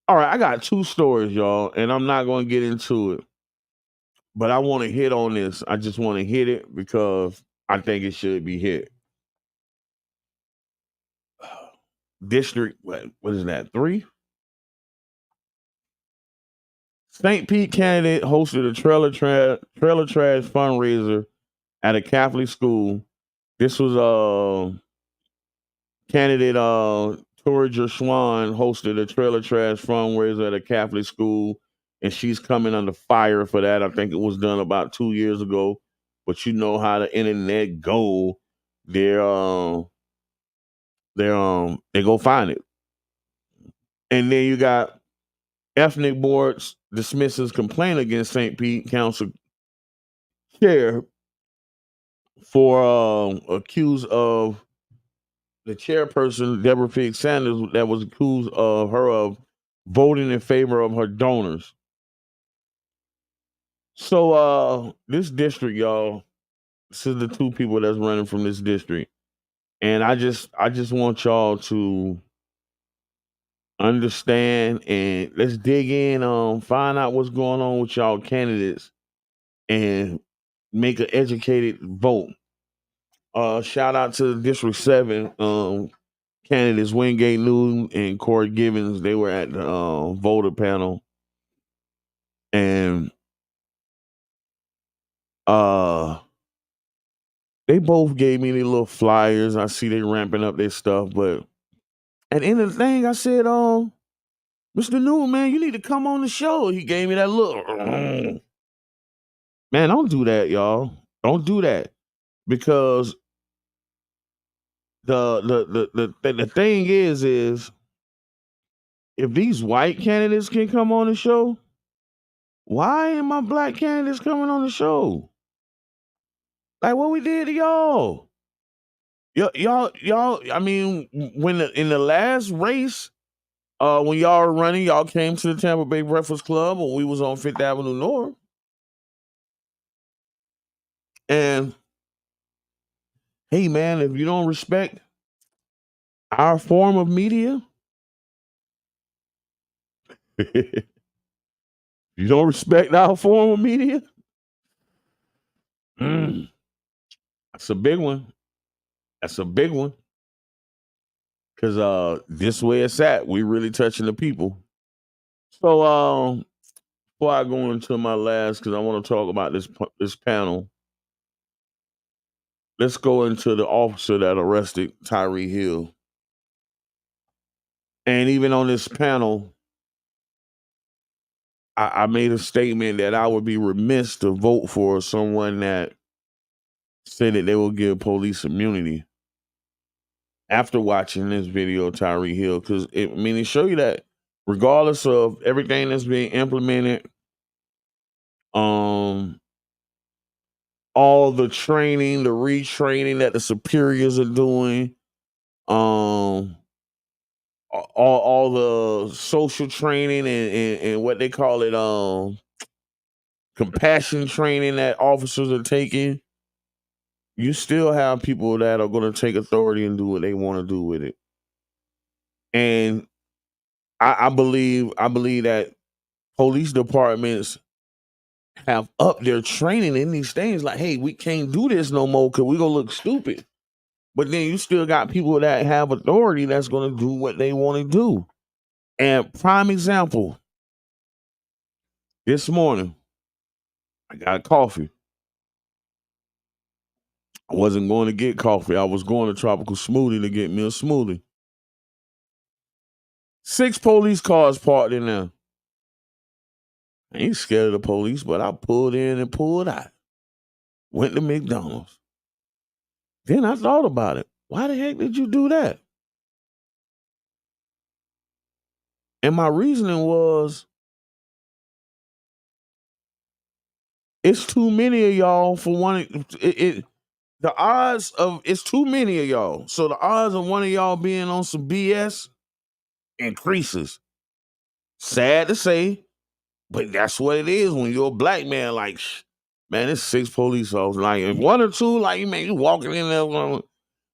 Speaker 8: All right, I got 2 stories, y'all, and I'm not going to get into it, but I want to hit on this. I just want to hit it because I think it should be hit. District, what is that? 3? St. Pete candidate hosted a trailer trash fundraiser at a Catholic school. This was candidate Tori Schwan hosted a trailer trash fundraiser at a Catholic school, and she's coming under fire for that. I think it was done about 2 years ago, but you know how the internet go. They go find it, and then you got ethnic boards dismisses complaint against St. Pete Council chair for accused of the chairperson, Deborah Pig Sanders, that was accused of her of voting in favor of her donors. So this district, y'all, this is the 2 people that's running from this district. And I just want y'all to understand and let's dig in find out what's going on with y'all candidates and make an educated vote. Shout out to District 7 candidates Wingate Newton and Corey Gibbons. They were at the voter panel. And they both gave me their little flyers. I see they ramping up their stuff, but at the end of the thing, I said, Mr. Newell, man, you need to come on the show. He gave me that look. Man, don't do that, y'all. Don't do that. Because the thing is if these white candidates can come on the show, why ain't my black candidates coming on the show? Like what we did to y'all. Y'all, I mean, in the last race, when y'all were running, y'all came to the Tampa Bay Breakfast Club when we was on 5th Avenue North. And hey man, if you don't respect our form of media, you don't respect our form of media, that's a big one. That's a big one. Cause this way it's at, we really touching the people. So before I go into my last, because I want to talk about this panel, let's go into the officer that arrested Tyree Hill. And even on this panel, I made a statement that I would be remiss to vote for someone that said that they will give police immunity after watching this video of Tyree Hill. Because it show you that regardless of everything that's being implemented, all the training, the retraining that the superiors are doing, all the social training and what they call it, compassion training that officers are taking, you still have people that are going to take authority and do what they want to do with it. And I believe that police departments have upped their training in these things. Like, hey, we can't do this no more because we're going to look stupid. But then you still got people that have authority that's going to do what they want to do. And prime example, this morning, I got coffee. I wasn't going to get coffee. I was going to Tropical Smoothie to get me a smoothie. 6 police cars parked in there. I ain't scared of the police, but I pulled in and pulled out. Went to McDonald's. Then I thought about it. Why the heck did you do that? And my reasoning was, it's too many of y'all for one. The odds of, it's too many of y'all. So the odds of one of y'all being on some BS increases. Sad to say, but that's what it is when you're a black man. Like, man, it's 6 police officers. Like, if 1 or 2, like, man, you walking in there,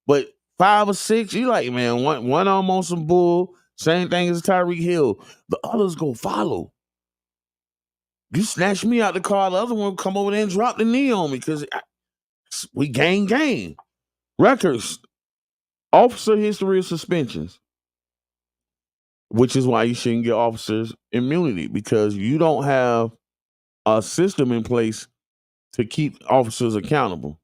Speaker 8: but 5 or 6, you like, man, one of them on some bull. Same thing as Tyreek Hill. The others go follow. You snatch me out the car, the other one come over there and drop the knee on me because we gang. Records, officer history of suspensions, which is why you shouldn't get officers immunity, because you don't have a system in place to keep officers accountable.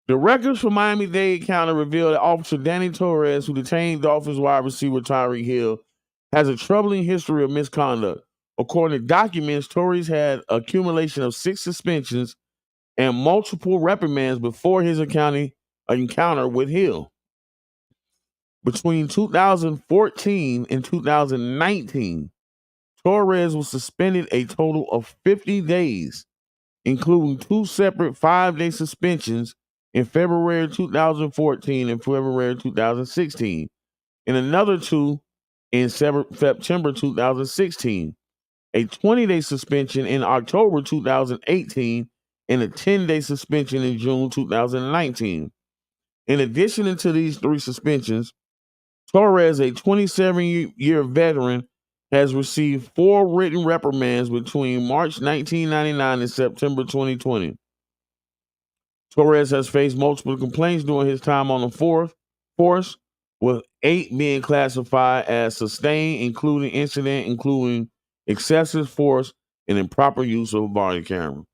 Speaker 8: The records for Miami-Dade County reveal that Officer Danny Torres, who detained Dolphins wide receiver Tyree Hill, has a troubling history of misconduct. According to documents, Torres had accumulation of 6 suspensions and multiple reprimands before his encounter with Hill. Between 2014 and 2019, Torres was suspended a total of 50 days, including 2 separate 5-day suspensions in February 2014 and February 2016, and another 2 in September 2016, a 20-day suspension in October 2018, and a 10-day suspension in June 2019. In addition to these 3 suspensions, Torres, a 27-year veteran, has received 4 written reprimands between March 1999 and September 2020. Torres has faced multiple complaints during his time on the force, with 8 being classified as sustained, including excessive force and improper use of a body camera.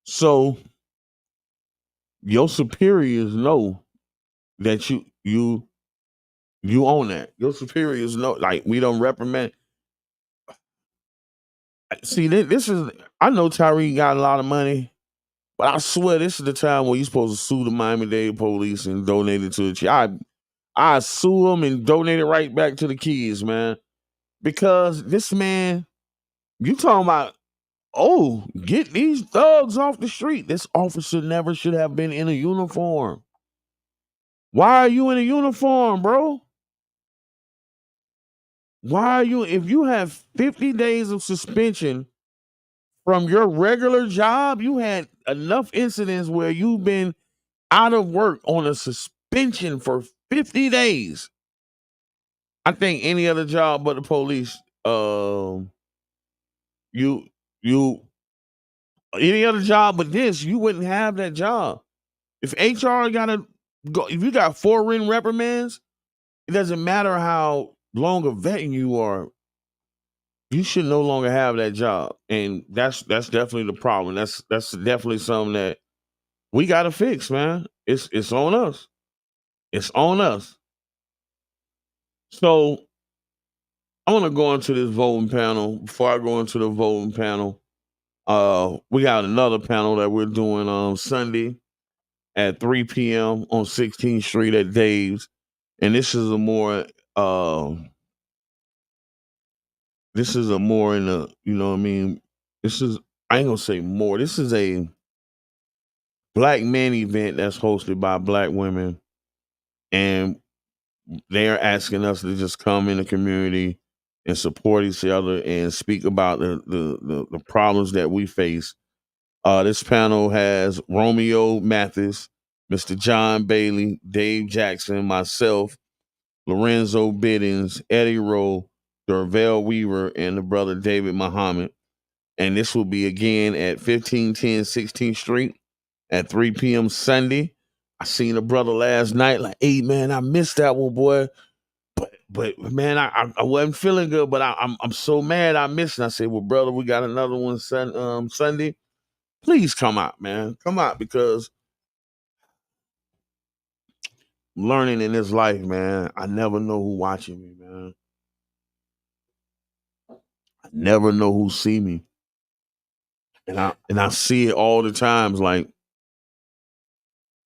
Speaker 8: So your superiors know that you own that. Your superiors know, like, we don't reprimand. See, this is, I know Tyree got a lot of money, but I swear this is the time where you're supposed to sue the Miami-Dade police and donate it to the I sue them and donate it right back to the kids, man. Because this man, you talking about, oh, get these thugs off the street. This officer never should have been in a uniform. Why are you in a uniform, bro? Why are you, if you have 50 days of suspension from your regular job, you had enough incidents where you've been out of work on a suspension for 50 days. I think any other job but the police, you any other job but this, you wouldn't have that job. If HR gotta go, if you got 4 written reprimands, it doesn't matter how long a vetting you are, you should no longer have that job. And that's definitely the problem. That's definitely something that we gotta fix, man. It's on us. It's on us. So I want to go into this voting panel. Before I go into the voting panel, we got another panel that we're doing on Sunday at 3 p.m. on 16th Street at Dave's. And this is a more in the, you know what I mean? This is, I ain't gonna say more. This is a black men event that's hosted by black women. And they're asking us to just come in the community and support each other and speak about the problems that we face. This panel has Romeo Mathis, Mr. John Bailey, Dave Jackson, myself, Lorenzo Biddens, Eddie Rowe, Dervell Weaver, and the brother David Muhammad. And this will be again at 1510 16th Street at 3 p.m. Sunday. I seen a brother last night, like, hey, man, I missed that one, boy. But man, I wasn't feeling good, but I'm so mad I missed it. I said, well, brother, we got another one Sunday. Please come out, man. Come out, because learning in this life, man, I never know who watching me, man. I never know who see me. And I see it all the times, like,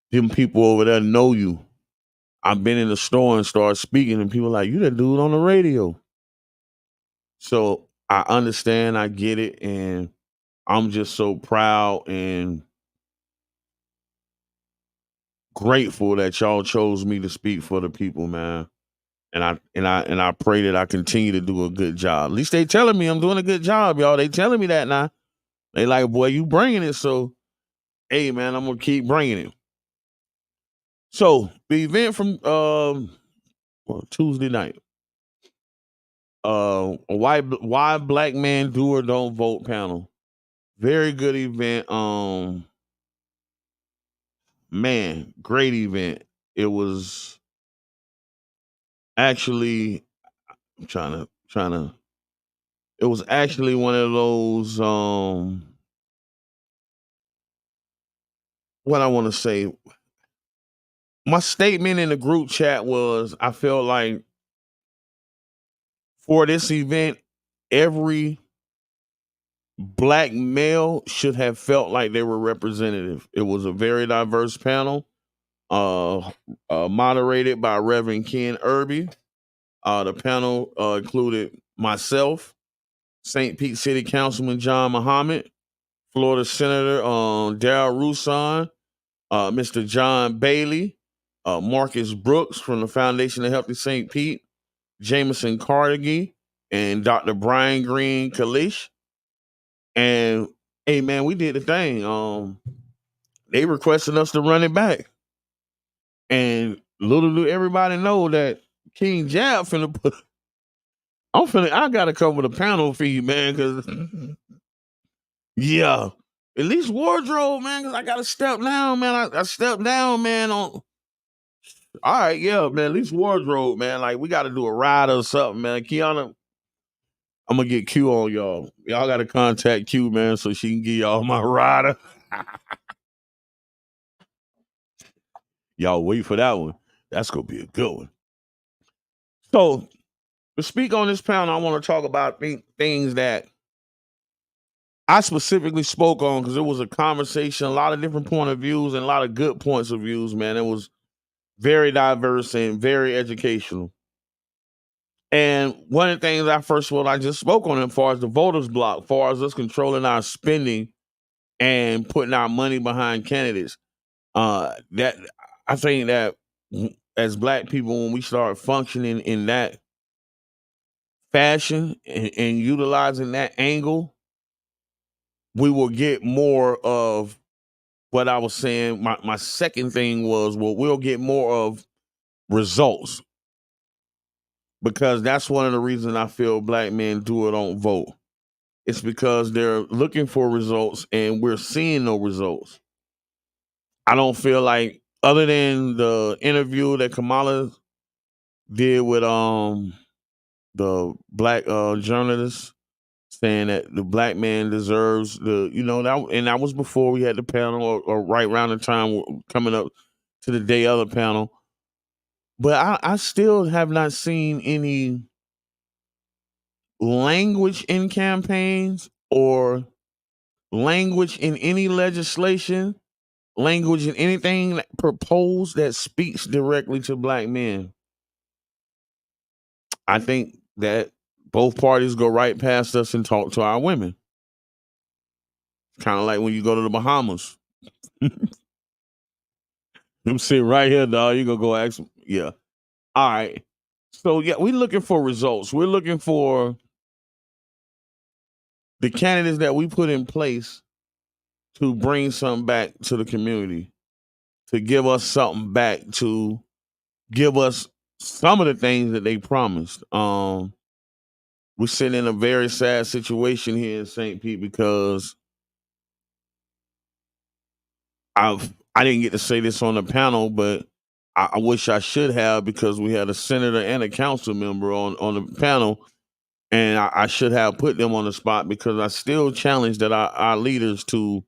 Speaker 8: them people over there know you. I've been in the store and started speaking, and people are like, you that dude on the radio. So I understand, I get it, and I'm just so proud and grateful that y'all chose me to speak for the people, man. And I pray that I continue to do a good job. At least they telling me I'm doing a good job, y'all. They telling me that now. They like, boy, you bringing it. So, hey, man, I'm gonna keep bringing it. So the event from Tuesday night, why black man do or don't vote panel. Very good event. Man, great event. It was actually, I'm trying to. It was actually one of those. What I want to say. My statement in the group chat was, I felt like for this event, every black male should have felt like they were representative. It was a very diverse panel, moderated by Reverend Ken Irby. The panel included myself, St. Pete City Councilman John Muhammad, Florida Senator Darrell Roussan, Mr. John Bailey, Marcus Brooks from the Foundation of Healthy St. Pete, Jameson Carnegie, and Dr. Brian Green Kalish. And hey, man, we did the thing. They requested us to run it back. And little do everybody know that King Jab finna put, I gotta come with a panel fee, man, because yeah. At least wardrobe, man, because I gotta step down, man. I stepped down, man, on all right, yeah, man. At least wardrobe, man. Like, we got to do a ride or something, man. Kiana, I'm gonna get Q on y'all. Y'all gotta contact Q, man, so she can give y'all my rider. Y'all wait for that one. That's gonna be a good one. So to speak on this panel, I want to talk about things that I specifically spoke on because it was a conversation, a lot of different point of views and a lot of good points of views, man. It was very diverse and very educational. And one of the things I just spoke on as far as the voters block, as far as us controlling our spending and putting our money behind candidates. That I think that as Black people, when we start functioning in that fashion and utilizing that angle, we will get more of what I was saying. My second thing was, well, we'll get more of results, because that's one of the reasons I feel Black men do or don't vote. It's because they're looking for results and we're seeing no results. I don't feel like, other than the interview that Kamala did with the Black journalist, saying that the Black man deserves that was before we had the panel, or right around the time coming up to the day of the panel. But I still have not seen any language in campaigns or language in any legislation, language in anything proposed that speaks directly to Black men. I think that both parties go right past us and talk to our women. Kind of like when you go to the Bahamas. I'm sitting right here, dog. You gonna go ask them? Yeah. All right. So yeah, we're looking for results. We're looking for the candidates that we put in place to bring something back to the community, to give us something back, to give us some of the things that they promised. We're sitting in a very sad situation here in St. Pete because I didn't get to say this on the panel, but I wish I should have, because we had a senator and a council member on the panel, and I should have put them on the spot, because I still challenge that our leaders to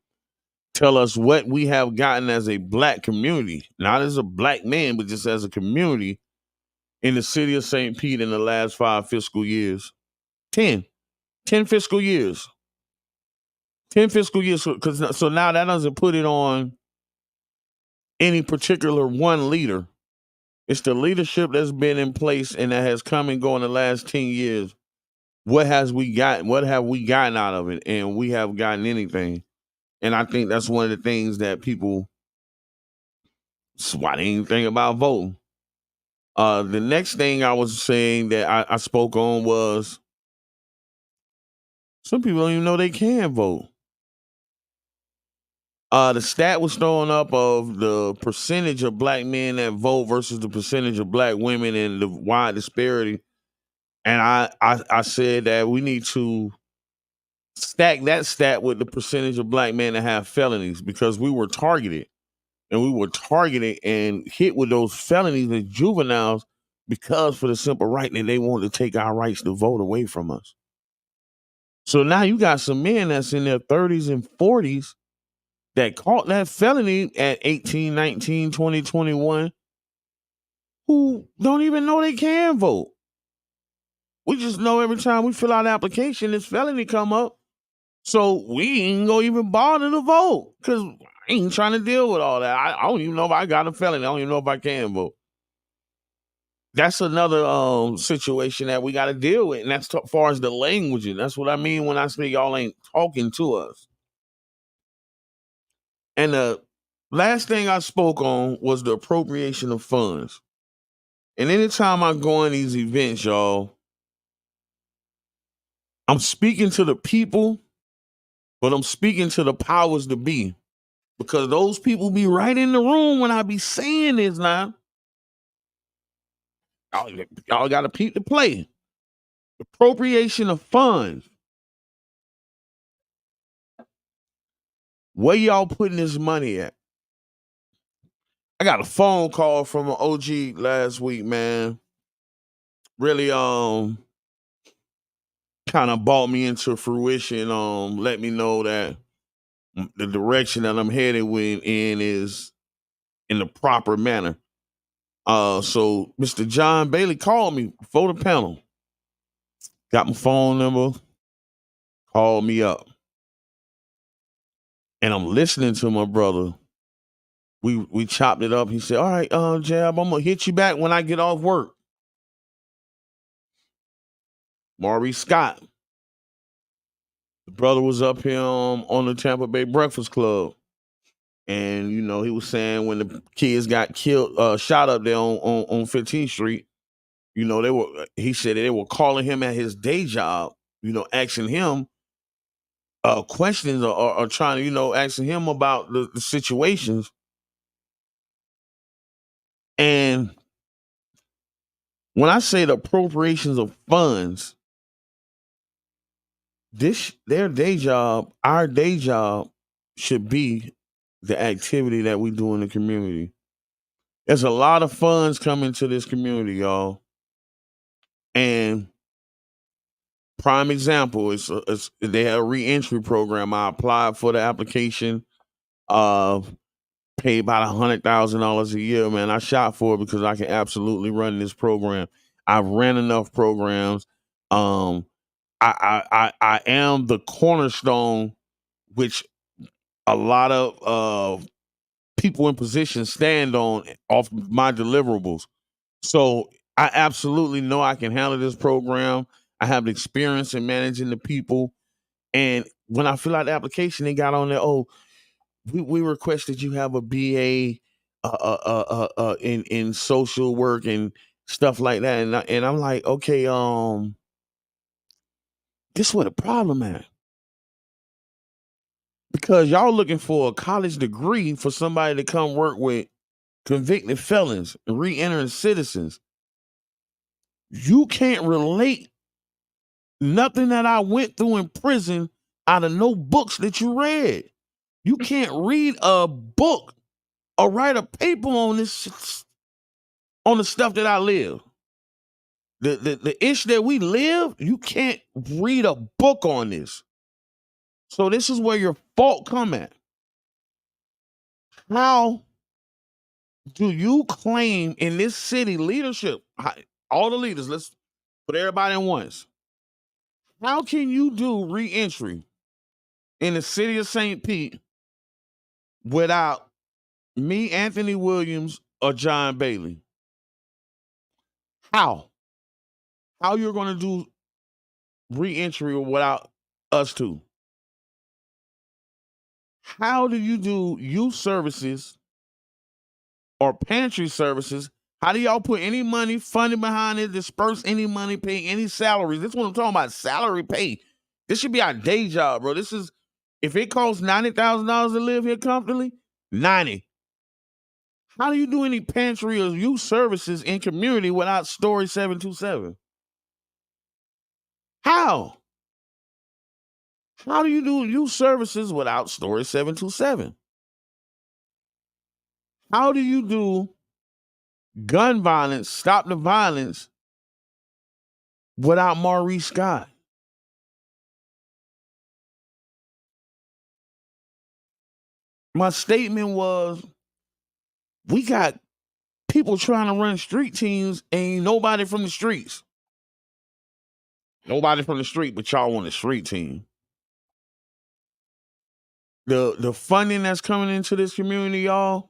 Speaker 8: tell us what we have gotten as a Black community, not as a Black man, but just as a community in the city of St. Pete in the last 5 fiscal years. 10 fiscal years. 10 fiscal years. So now that doesn't put it on any particular one leader. It's the leadership that's been in place and that has come and gone the last 10 years. What have we gotten out of it? And we have gotten anything. And I think that's one of the things that people, why they didn't think about voting. The next thing I was saying that I spoke on was, some people don't even know they can vote. The stat was thrown up of the percentage of Black men that vote versus the percentage of Black women and the wide disparity. And I said that we need to stack that stat with the percentage of Black men that have felonies, because we were targeted and hit with those felonies as juveniles, because for the simple right that they wanted to take our rights to vote away from us. So now you got some men that's in their 30s and 40s that caught that felony at 18, 19, 20, 21, who don't even know they can vote. We just know every time we fill out an application, this felony come up. So we ain't gonna even bother to vote, because I ain't trying to deal with all that. I don't even know if I got a felony. I don't even know if I can vote. That's another situation that we got to deal with, and that's as far as the languaging. That's what I mean when I say y'all ain't talking to us. And the last thing I spoke on was the appropriation of funds. And anytime I go in these events, y'all, I'm speaking to the people, but I'm speaking to the powers to be, because those people be right in the room when I be saying this now. Y'all got to peep the play. Appropriation of funds. Where y'all putting this money at? I got a phone call from an OG last week, man. Really, kind of brought me into fruition. Let me know that the direction that I'm headed in is in the proper manner. So Mr. John Bailey called me before the panel. Got my phone number, called me up. And I'm listening to my brother. We chopped it up. He said, all right, Jab, I'm gonna hit you back when I get off work. Maurice Scott. The brother was up here on the Tampa Bay Breakfast Club. And, you know, he was saying when the kids got killed, shot up there on 15th Street, you know, he said they were calling him at his day job, you know, asking him questions or trying to, you know, asking him about the situations. And when I say the appropriations of funds, their day job, our day job should be the activity that we do in the community. There's a lot of funds coming to this community, y'all. And prime example is they have a reentry program. I applied for the application, paid about $100,000 a year. Man, I shot for it because I can absolutely run this program. I've ran enough programs. I am the cornerstone, which a lot of people in position stand on off my deliverables. So I absolutely know I can handle this program. I have the experience in managing the people. And when I fill out the application, they got on there, oh, we request that you have a BA in social work and stuff like that. And I'm like, okay, this what a problem at. Because y'all looking for a college degree for somebody to come work with convicted felons and re-entering citizens. You can't relate nothing that I went through in prison out of no books that you read. You can't read a book or write a paper on this, on the stuff that I live. The ish that we live, you can't read a book on this. So this is where your fault come at. How do you claim in this city leadership, all the leaders, let's put everybody in once. How can you do reentry in the city of St. Pete without me, Anthony Williams, or John Bailey? How? How you're going to do reentry without us two? How do you do youth services or pantry services? How do y'all put any money, funding behind it, disperse any money, pay any salaries? This is what I'm talking about, salary pay. This should be our day job, bro. This is, if it costs $90,000 to live here comfortably, 90. How do you do any pantry or youth services in community without Story 727? How? How do you do youth services without Story 727? How do you do gun violence, stop the violence without Maurice Scott? My statement was, we got people trying to run street teams and ain't nobody from the streets. Nobody from the street, but y'all want a street team. The funding that's coming into this community, y'all,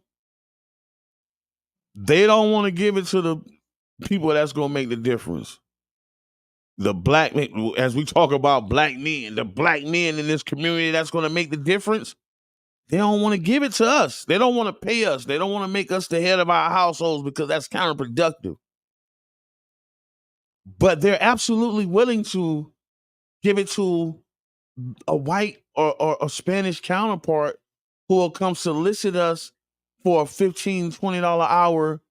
Speaker 8: they don't want to give it to the people that's going to make the difference. The black men, as we talk about black men, the black men in this community that's going to make the difference, they don't want to give it to us. They don't want to pay us. They don't want to make us the head of our households because that's counterproductive. But they're absolutely willing to give it to a white or a Spanish counterpart who will come solicit us for a $15, $20 hour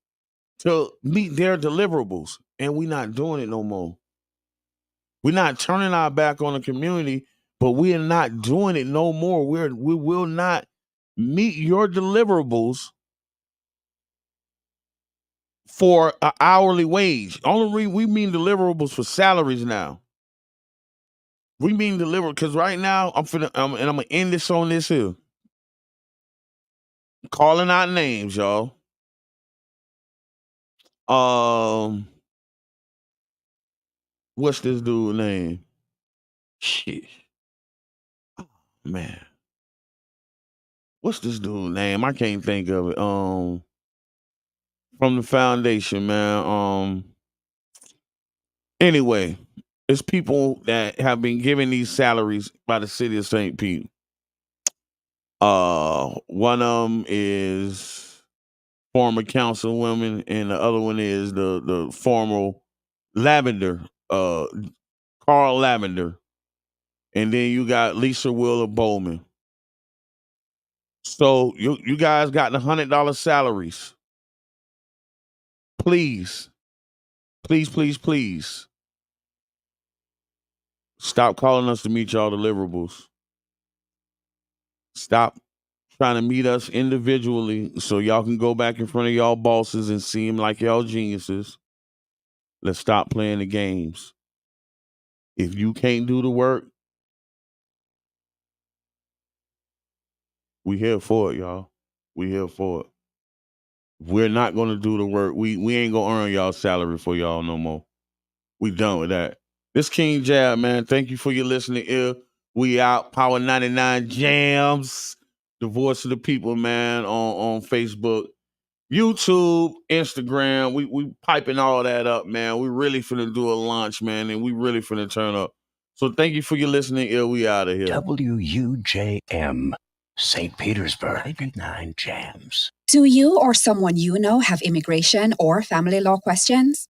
Speaker 8: to meet their deliverables. And we're not doing it no more. We're not turning our back on the community, but we are not doing it no more. We will not meet your deliverables for an hourly wage. Only we mean deliverables for salaries now. We mean deliver, because right now I'm gonna end this on this here. Calling out names, y'all. What's this dude's name? Shit. Oh, man. What's this dude's name? I can't think of it. From the foundation, man. Anyway, it's people that have been given these salaries by the city of St. Pete. One of them is former councilwoman, and the other one is the former Lavender, Carl Lavender, and then you got Lisa Wheeler Bowman. So you guys got the $100 salaries. Please, please, stop calling us to meet y'all deliverables. Stop trying to meet us individually so y'all can go back in front of y'all bosses and see them like y'all geniuses. Let's stop playing the games. If you can't do the work, we here for it, y'all. We here for it. We're not gonna do the work. We ain't gonna earn y'all salary for y'all no more. We done with that. This King Jab, man. Thank you for your listening ear. We out. Power 99 Jams. The voice of the people, man, on Facebook, YouTube, Instagram. We piping all that up, man. We really finna do a launch, man, and we really finna turn up. So thank you for your listening ear. We out of here.
Speaker 9: WUJM, St. Petersburg, 99 Jams.
Speaker 10: Do you or someone you know have immigration or family law questions?